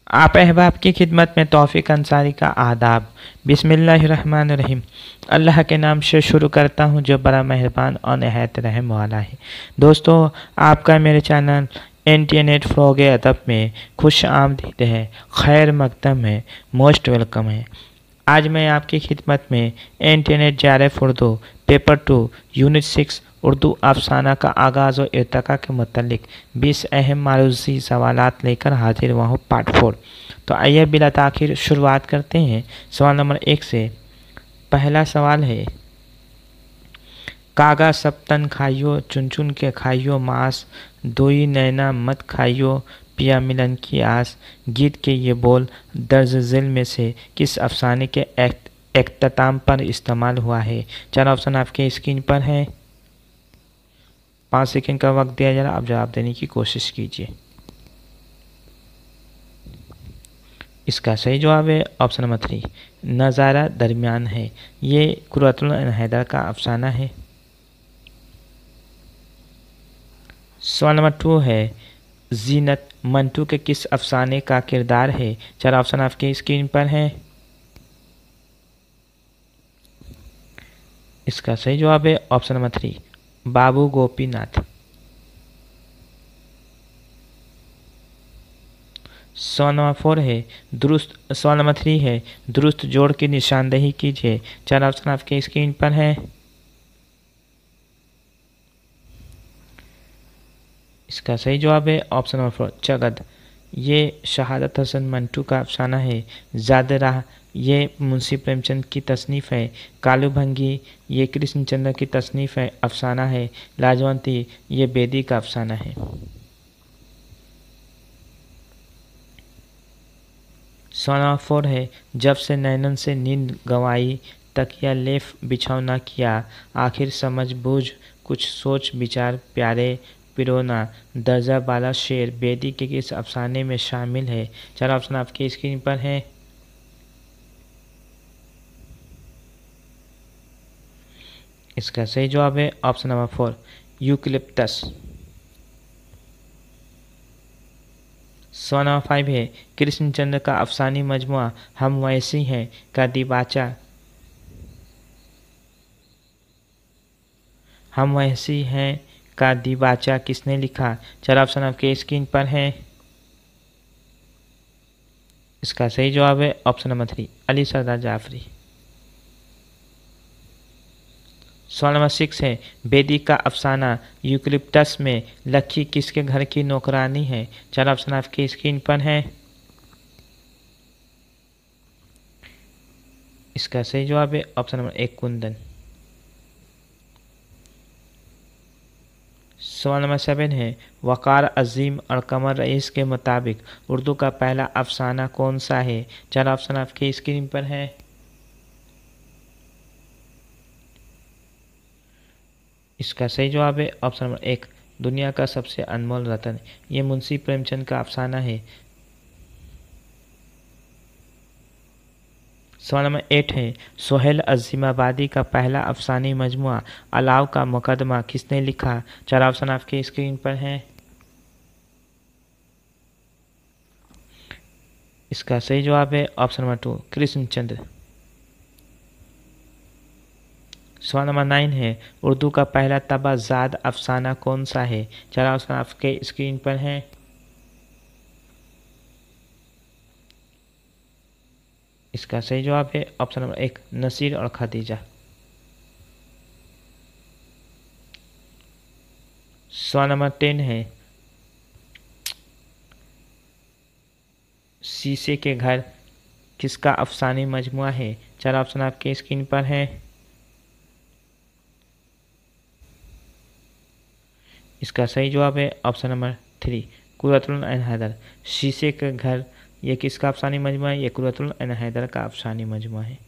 आप अहबाब की खिदमत में तौफीक अंसारी का आदाब। बिस्मिल्लाहिर्रहमानिर्रहीम। अल्लाह के नाम से शुरू करता हूँ जो बड़ा मेहरबान और नहायत रहम वाला है। दोस्तों, आपका मेरे चैनल इंटरनेट फ़रोग़ अदब में खुश आमदीद है, खैर मकदम है, मोस्ट वेलकम है। आज मैं आपकी खिदमत में इंटरनेट जारफ उर्दू पेपर 2 यूनिट 6 उर्दू अफसाना का आगाज़ और इर्तका के मुतल्लिक 20 अहम मारूज़ी सवालात लेकर हाजिर हुआ हूँ, पार्ट 4। तो आइए बिला ताख़ीर शुरुआत करते हैं सवाल नंबर 1 से। पहला सवाल है, कागा सब तन खाइयो, चुन चुन के खाइयो मांस, दोई नैना मत खाइयो, पिया मिलन की आस। गीत के ये बोल दर्ज झेल में से किस अफसाने के इख्तिताम पर इस्तेमाल हुआ है? 4 ऑप्शन आपके स्क्रीन पर हैं। 5 सेकंड का वक्त दिया जा रहा है, आप जवाब देने की कोशिश कीजिए। इसका सही जवाब है ऑप्शन नंबर 3, नज़ारा दरमियान है। ये कुर्रतुल हैदर का अफसाना है। सवाल नंबर 2 है, जीनत मंटू के किस अफसाने का किरदार है? 4 ऑप्शन आपके स्क्रीन पर हैं। इसका सही जवाब है ऑप्शन नंबर 3, बाबू गोपीनाथ। सवाल नंबर 4 है, सवाल नंबर 3 है, दुरुस्त जोड़ की निशानदेही कीजिए। 4 ऑप्शन आपके स्क्रीन पर हैं। इसका सही जवाब है ऑप्शन नंबर 4, चगद। ये शहादत हसन मंटू का अफसाना है। ज़ाद राह ये मुंशी प्रेमचंद की तसनीफ़ है। कालू भंगी ये कृष्णचंद्र की तसनीफ़ है, अफसाना है। लाजवंती ये बेदी का अफसाना है। सवाल नंबर 4 है, जब से नैनन से नींद गंवाई, तकिया लेफ बिछाव ना किया, आखिर समझ बूझ कुछ सोच विचार प्यारे पिरोना। दर्जा बाला शेर बेदी के किस अफसाने में शामिल है? 4 ऑप्शन आपके स्क्रीन पर हैं। इसका सही जवाब है ऑप्शन नंबर 4, यूकलिप्टस। सवाल नंबर 5 है, कृष्णचंद्र का अफसानी मजमुआ हम वैसी हैं का दिबाचा हम वैसी हैं का दिबाचा किसने लिखा? 4 ऑप्शन आपके स्क्रीन पर हैं। इसका सही जवाब है ऑप्शन नंबर 3, अली सरदार जाफरी। सवाल नंबर 6 है, बेदी का अफसाना यूकलिप्टस में लक्की किसके घर की नौकरानी है? 4 ऑप्शन आपके स्क्रीन पर हैं। इसका सही जवाब है ऑप्शन नंबर 1, कुंदन। सवाल नंबर 7 है, वक़ार अजीम और कमर रईस के मुताबिक उर्दू का पहला अफसाना कौन सा है? 4 ऑप्शन आपके स्क्रीन पर हैं। इसका सही जवाब है ऑप्शन नंबर 1, दुनिया का सबसे अनमोल रतन। ये मुंशी प्रेमचंद का अफसाना है। सवाल नंबर 8 है, सोहेल अज़ीमाबादी का पहला अफसानी मजमुआ अलाव का मुकदमा किसने लिखा? 4 ऑप्शन आपके स्क्रीन पर हैं। इसका सही जवाब है ऑप्शन नंबर 2, कृष्णचंद्र। सवाल नंबर 9 है, उर्दू का पहला तबाज़ाद अफसाना कौन सा है? 4 ऑप्शन आपके स्क्रीन पर हैं। इसका सही जवाब है ऑप्शन नंबर 1, नसीर और खदीजा। सवाल नंबर 10 है, शीशे के घर किसका अफसानी मजमुआ है? 4 ऑप्शन आपके स्क्रीन पर हैं। इसका सही जवाब है ऑप्शन नंबर 3, कुर्रतुल हैदर। शीशे के घर ये किसका अफसानी मजमुआ है? ये कुर्रतुल हैदर का अफसानी मजमुआ है।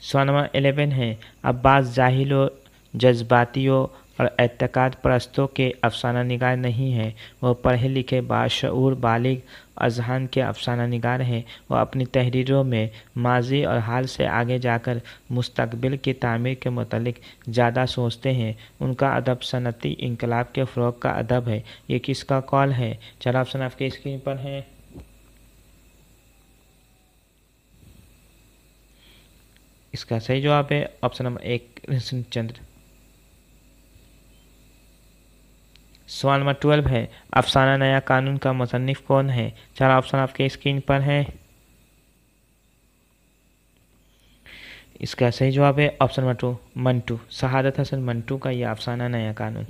सवाल नंबर 11 है, अब्बास जाहिलो जज्बातियों और एतकाद परस्तों के अफसाना निगार नहीं है। वह पढ़े लिखे बाशऊर बालिग अजहान के अफसाना निगार हैं। वह अपनी तहरीरों में माजी और हाल से आगे जाकर मुस्तकबिल की तामीर के मुतालिक ज़्यादा सोचते हैं। उनका अदब सनती इनकलाब के फ़रोग़ का अदब है। ये किसका कौल है? चलो ऑप्शन आपके स्क्रीन पर है। इसका सही जवाब है ऑप्शन नंबर 1 कृष्णचंद्र। सवाल नंबर 12 है, अफसाना नया कानून का मुसन्निफ कौन है? चार ऑप्शन आपके स्क्रीन पर है। इसका सही जवाब है ऑप्शन नंबर 2 मंटू। शहादत हसन मंटू का यह अफसाना नया कानून।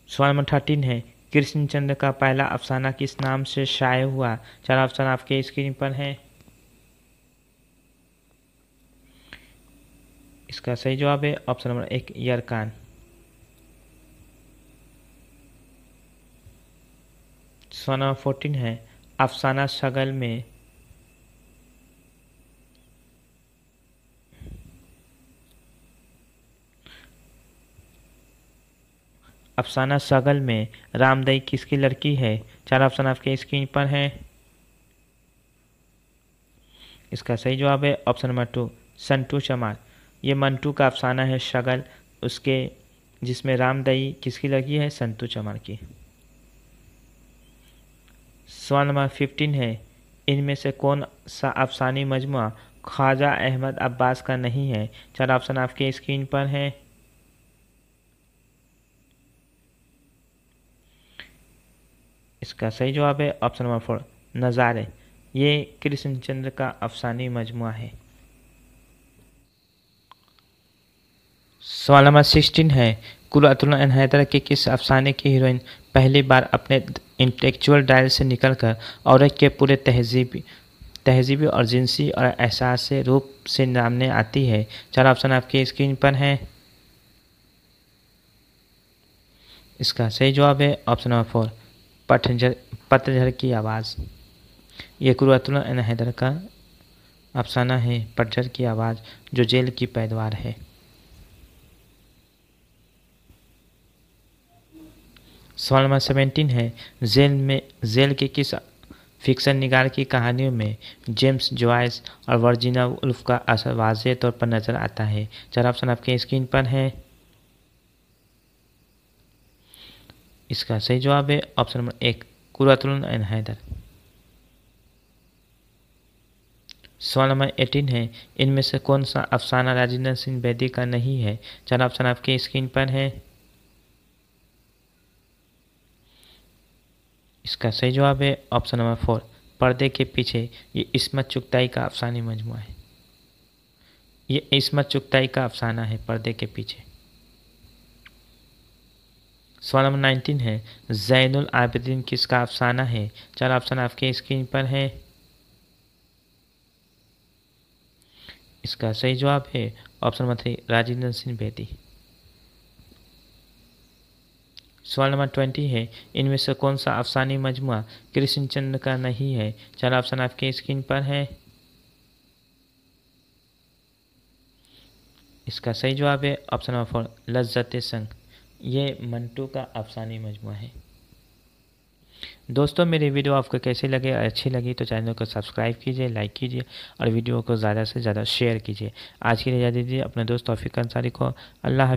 सवाल नंबर 13 है, कृष्णचंद्र का पहला अफसाना किस नाम से शाये हुआ? चार ऑप्शन आपके स्क्रीन पर है। इसका सही जवाब है ऑप्शन नंबर 1 यरकान। सवाल नंबर 14 है, अफसाना शगल में अफसाना शगल में रामदई किसकी लड़की है? चार ऑप्शन आपके स्क्रीन पर है। इसका सही जवाब है ऑप्शन नंबर 2 संटू चमार। ये मंटू का अफसाना है शगल, उसके जिसमें रामदई किसकी लड़की है? संतू चमार की। सवाल नंबर 15 है, इनमें से कौन सा अफसानी मजमुआ ख्वाजा अहमद अब्बास का नहीं है? चार ऑप्शन आपके स्क्रीन पर है। इसका सही जवाब है ऑप्शन नंबर 4 नज़ारे। ये कृष्णचंद्र का अफसानी मजमुआ है। सवाल नंबर 16 है, कुर्रतुल ऐन हैदर के किस अफसाने की हीरोइन पहली बार अपने इंटेलेक्चुअल डायल से निकलकर औरत के पूरे तहजीबी और जिनसी और एहसास रूप से सामने आती है? चार ऑप्शन आपके स्क्रीन पर हैं। इसका सही जवाब है ऑप्शन नंबर 4 पतझड़ की आवाज़। ये कुर्रतुल ऐन हैदर का अफसाना है पतझड़ की आवाज़, जो जेल की पैदवार है। सवाल नंबर 17 है, जेल के किस फिक्शन निगार की कहानियों में जेम्स जॉयस और वर्जीनिया वुल्फ का असर वाज़ेह तौर पर नज़र आता है? चार ऑप्शन आपके स्क्रीन पर है। इसका सही जवाब है ऑप्शन नंबर 1 कुर्रतुल ऐन हैदर। सवाल नंबर 18 है, इनमें से कौन सा अफसाना राजेंद्र सिंह बेदी का नहीं है? चार ऑप्शन आपके स्क्रीन पर है। इसका सही जवाब है ऑप्शन नंबर 4 पर्दे के पीछे। ये इस्मत चुगताई का अफसानी मजमुआ है। ये इस्मत चुगताई का अफसाना है पर्दे के पीछे। सवाल नंबर 19 है, ज़ैनुल आबिदीन किसका अफसाना है? चार ऑप्शन आपके स्क्रीन पर है। इसका सही जवाब है ऑप्शन नंबर 3 राजेंद्र सिंह बेदी। सवाल नंबर 20 है, इनमें से कौन सा अफसानी मजमुआ कृष्णचंद्र का नहीं है? चार ऑप्शन आपके स्क्रीन पर है। इसका सही जवाब है ऑप्शन नंबर 4 लज्जत संग। ये मंटू का अफसानी मजमुआ है। दोस्तों मेरी वीडियो आपको कैसी लगे? अच्छी लगी तो चैनल को सब्सक्राइब कीजिए, लाइक कीजिए और वीडियो को ज़्यादा से ज़्यादा शेयर कीजिए। आज के लिए इजाज़त दीजिए अपने दोस्त तौफीक अंसारी को। अल्लाह।